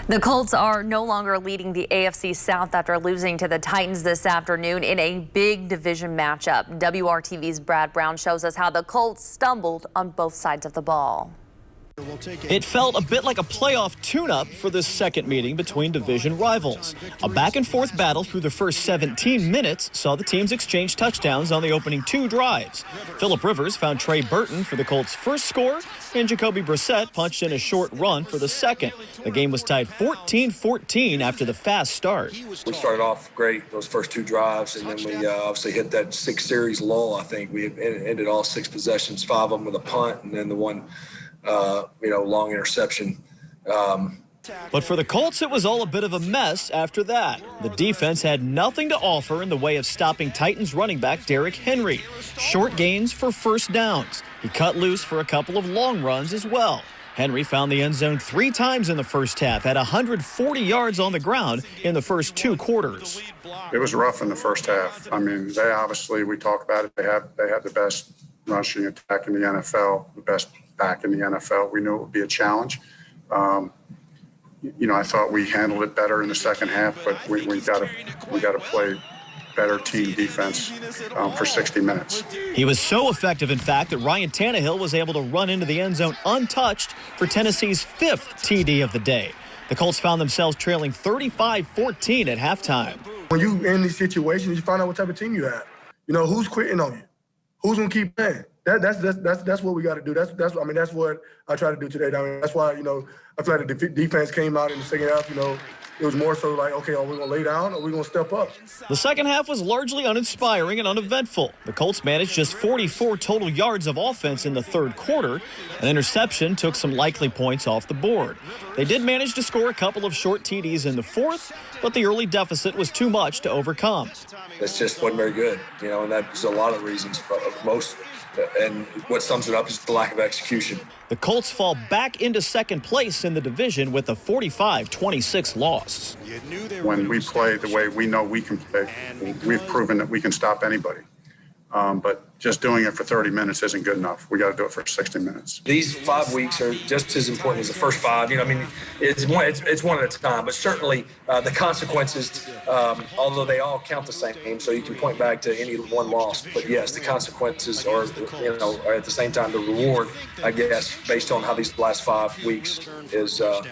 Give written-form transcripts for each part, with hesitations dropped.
The Colts are no longer leading the AFC South after losing to the Titans this afternoon in a big division matchup. WRTV's Brad Brown shows us how the Colts stumbled on both sides of the ball. It felt a bit like a playoff tune-up for this second meeting between division rivals. A back-and-forth battle through the first 17 minutes saw the teams exchange touchdowns on the opening two drives. Phillip Rivers found Trey Burton for the Colts' first score, and Jacoby Brissett punched in a short run for the second. The game was tied 14-14 after the fast start. We started off great those first two drives, and then we obviously hit that 6-series lull. I think we ended all 6 possessions, 5 of them with a punt, and then the one long interception. But for the Colts, it was all a bit of a mess after that. The defense had nothing to offer in the way of stopping Titans running back Derrick Henry. Short gains for first downs. He cut loose for a couple of long runs as well. Henry found the end zone 3 times in the first half, had 140 yards on the ground in the first 2 quarters. It was rough in the first half. I mean, they obviously, we talk about it, they have the best rushing attack in the NFL, the best back in the NFL. We knew it would be a challenge. I thought we handled it better in the second half, but we got to play better team defense for 60 minutes. He was so effective, in fact, that Ryan Tannehill was able to run into the end zone untouched for Tennessee's 5th TD of the day. The Colts found themselves trailing 35-14 at halftime. When you in these situations, you find out what type of team you have. Who's quitting on you, who's gonna keep playing. That's what we got to do. That's what I try to do today. That's why I feel like the defense came out in the second half. It was more so like, okay, are we gonna lay down or are we gonna step up? The second half was largely uninspiring and uneventful. The Colts managed just 44 total yards of offense in the third quarter. An interception took some likely points off the board. They did manage to score a couple of short TDs in the fourth, but the early deficit was too much to overcome. It just wasn't very good, and that's a lot of reasons. And what sums it up is the lack of execution. The Colts fall back into second place in the division with a 45-26 loss. When we play the way we know we can play, we've proven that we can stop anybody. But just doing it for 30 minutes isn't good enough. We got to do it for 60 minutes. These 5 weeks are just as important as the first 5. It's one at a time. But certainly the consequences, although they all count the same, so you can point back to any one loss. But yes, the consequences are at the same time the reward, I guess, based on how these last 5 weeks is, a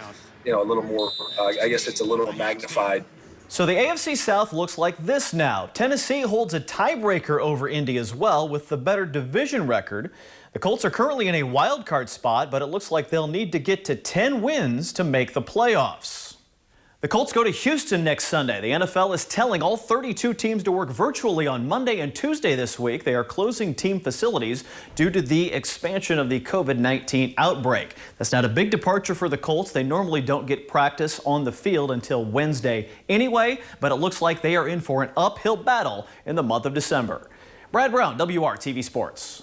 little more. I guess it's a little magnified. So the AFC South looks like this now. Tennessee holds a tiebreaker over Indy as well with the better division record. The Colts are currently in a wild card spot, but it looks like they'll need to get to 10 wins to make the playoffs. The Colts go to Houston next Sunday. The NFL is telling all 32 teams to work virtually on Monday and Tuesday this week. They are closing team facilities due to the expansion of the COVID-19 outbreak. That's not a big departure for the Colts. They normally don't get practice on the field until Wednesday anyway, but it looks like they are in for an uphill battle in the month of December. Brad Brown, WRTV Sports.